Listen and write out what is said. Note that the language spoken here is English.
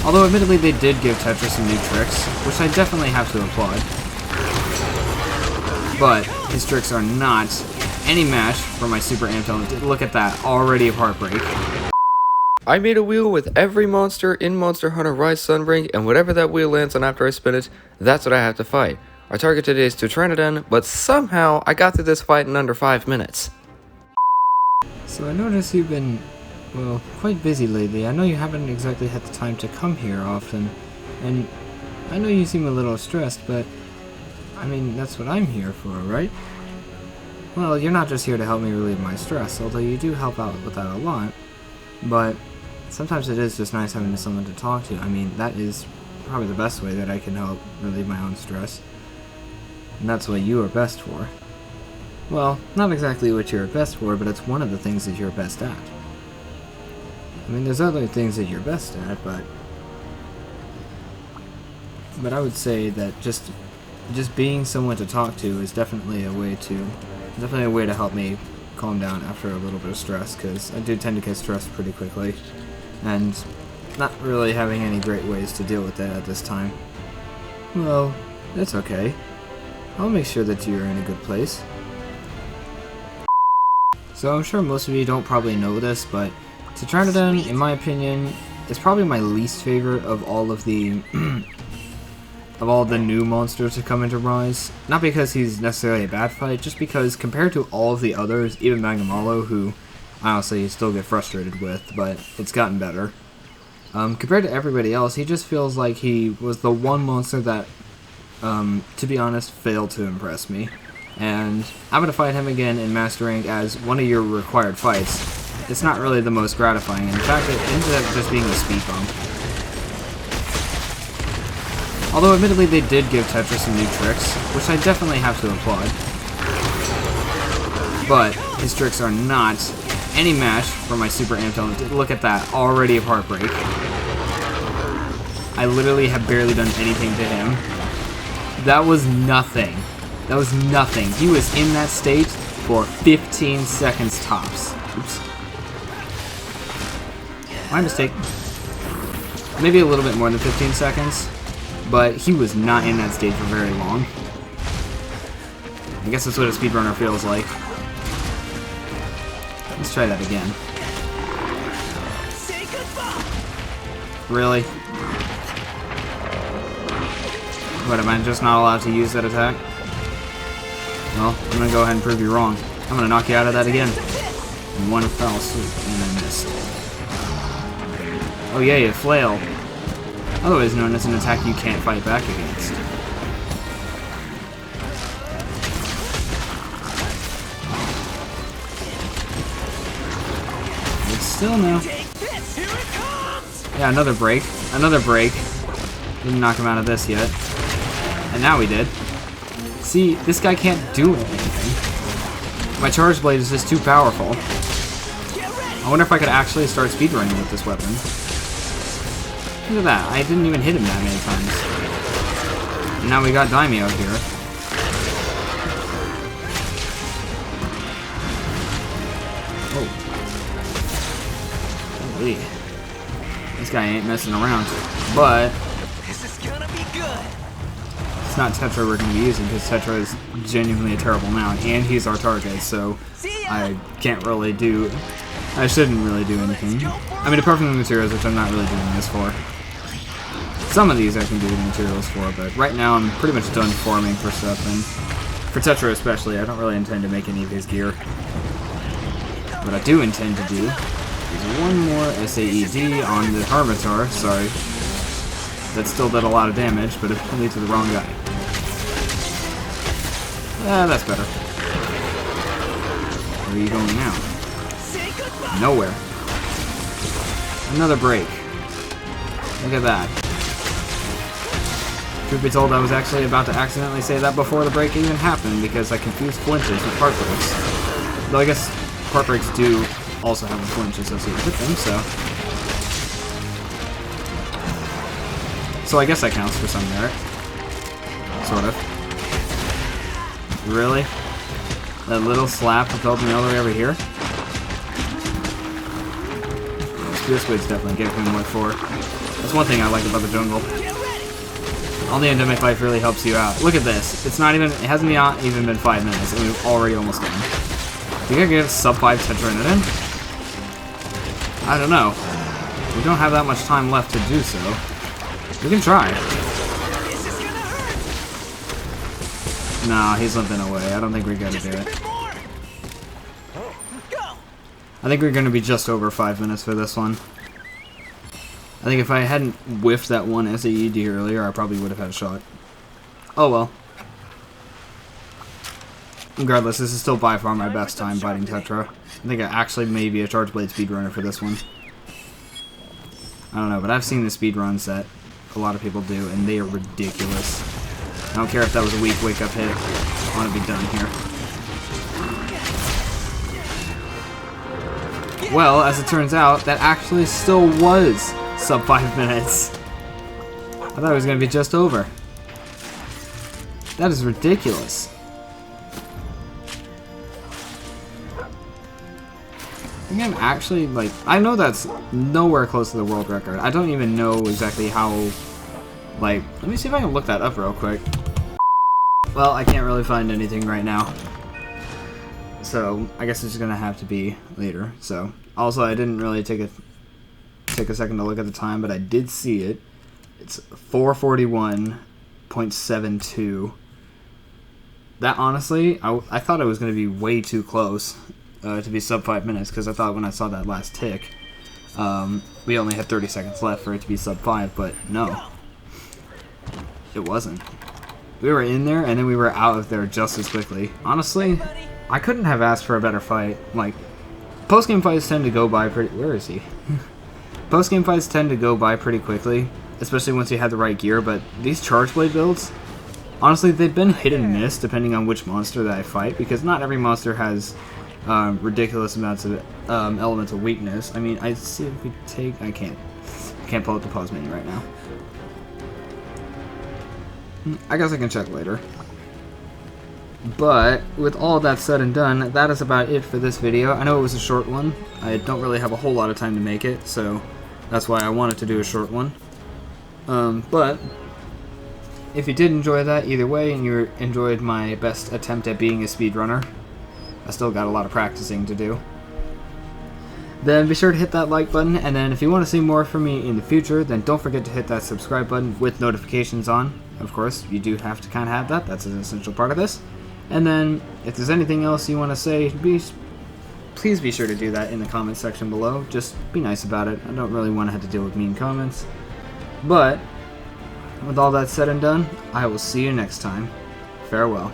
Although admittedly they did give Tetra some new tricks, which I definitely have to applaud. But his tricks are not any match for my super amped element. Look at that, already a heartbreak. I made a wheel with every monster in Monster Hunter Rise Sunbreak, and whatever that wheel lands on after I spin it, that's what I have to fight. Our target today is Tetranadon, but somehow I got through this fight in under 5 minutes. So I notice you've been, well, quite busy lately. I know you haven't exactly had the time to come here often, and I know you seem a little stressed, but I mean, that's what I'm here for, right? Well, you're not just here to help me relieve my stress, although you do help out with that a lot, but sometimes it is just nice having someone to talk to. I mean, that is probably the best way that I can help relieve my own stress. And that's what you are best for. Well, not exactly what you're best for, but it's one of the things that you're best at. I mean, there's other things that you're best at, but I would say that just being someone to talk to is definitely a way to help me calm down after a little bit of stress, because I do tend to get stressed pretty quickly, and not really having any great ways to deal with that at this time. Well, that's okay. I'll make sure that you're in a good place. So I'm sure most of you don't probably know this, but Tetranadon, in my opinion, is probably my least favorite of all of the of all the new monsters to come into Rise. Not because he's necessarily a bad fight, just because compared to all of the others, even Magnamalo, who honestly you still get frustrated with, but it's gotten better. Compared to everybody else, he just feels like he was the one monster that, to be honest, failed to impress me. And I'm going to fight him again in Master Rank as one of your required fights. It's not really the most gratifying. In fact, it ends up just being a speed bump. Although admittedly they did give Tetra some new tricks, which I definitely have to applaud. But his tricks are not any match for my super amped element. Look at that, already a heartbreak. I literally have barely done anything to him. That was nothing. That was nothing. He was in that state for 15 seconds tops. Oops. My mistake. Maybe a little bit more than 15 seconds, but he was not in that state for very long. I guess that's what a speedrunner feels like. Let's try that again. Really? What, am I just not allowed to use that attack? Well, I'm gonna go ahead and prove you wrong. I'm gonna knock you out of that again. In one fell swoop, and I missed. Oh yay, a flail. Otherwise known as an attack you can't fight back against. It's still no. Yeah, another break. Another break. Didn't knock him out of this yet. And now we did. See, this guy can't do anything. My charge blade is just too powerful. I wonder if I could actually start speedrunning with this weapon. Look at that, I didn't even hit him that many times. And now we got Daimyo out here. Oh. Holy. This guy ain't messing around. But This is gonna be good. it's not Tetra we're going to be using, because Tetra is genuinely a terrible mount, and he's our target, so I can't really do... I shouldn't really do anything. I mean, apart from the materials, which I'm not really doing this for. Some of these I can do the materials for, but right now I'm pretty much done farming for stuff, and for Tetra especially, I don't really intend to make any of his gear. What I do intend to do is one more SAED on the Hermitar, sorry. That still did a lot of damage, but only to the wrong guy. That's better. Where are you going now? Nowhere. Another break. Look at that. Truth be told, I was actually about to accidentally say that before the break even happened, because I confused flinches with heartbreaks. Though I guess heartbreaks do also have a flinch associated with them, so... So I guess that counts for some merit. Sort of. Really? That little slap propelled me all the way over here? This wade's definitely giving him what for. That's one thing I like about the jungle. All the endemic life really helps you out. Look at this. It hasn't even been 5 minutes, and we've already almost done. You gotta get sub 5 Tetranadon? I don't know. We don't have that much time left to do so. We can try. Nah, he's limping away. I don't think we're gonna do it. I think we're gonna be just over 5 minutes for this one. I think if I hadn't whiffed that one SAED earlier, I probably would have had a shot. Oh well. Regardless, this is still by far my best time fighting Tetra. I think I actually may be a Charge Blade speedrunner for this one. I don't know, but I've seen the speedruns that a lot of people do, and they are ridiculous. I don't care if that was a weak wake-up hit. I want to be done here. Well, as it turns out, that actually still was sub 5 minutes. I thought it was going to be just over. That is ridiculous. Again, actually, like, I know that's nowhere close to the world record. I don't even know exactly how, like, let me see if I can look that up real quick. Well, I can't really find anything right now. So, I guess it's gonna have to be later. So, also, I didn't really take a second to look at the time, but I did see it. It's 4:41.72. That, honestly, I thought it was gonna be way too close. To be sub 5 minutes, because I thought when I saw that last tick, we only had 30 seconds left for it to be sub 5, but no. It wasn't. We were in there, and then we were out of there just as quickly. Honestly, I couldn't have asked for a better fight. Like, post-game fights tend to go by pretty... Where is he? Post-game fights tend to go by pretty quickly, especially once you have the right gear, but these Charge Blade builds, honestly, they've been hit and miss depending on which monster that I fight, because not every monster has... ridiculous amounts of elemental weakness. I mean, I see if we take... I can't pull up the pause menu right now. I guess I can check later. But, with all that said and done, that is about it for this video. I know it was a short one. I don't really have a whole lot of time to make it, so that's why I wanted to do a short one. But, if you did enjoy that either way, and you enjoyed my best attempt at being a speedrunner, I still got a lot of practicing to do, then be sure to hit that like button, and then if you want to see more from me in the future, then don't forget to hit that subscribe button with notifications on. Of course, you do have to kind of have that. That's an essential part of this. And then, if there's anything else you want to say, please be sure to do that in the comment section below. Just be nice about it. I don't really want to have to deal with mean comments. But, with all that said and done, I will see you next time. Farewell.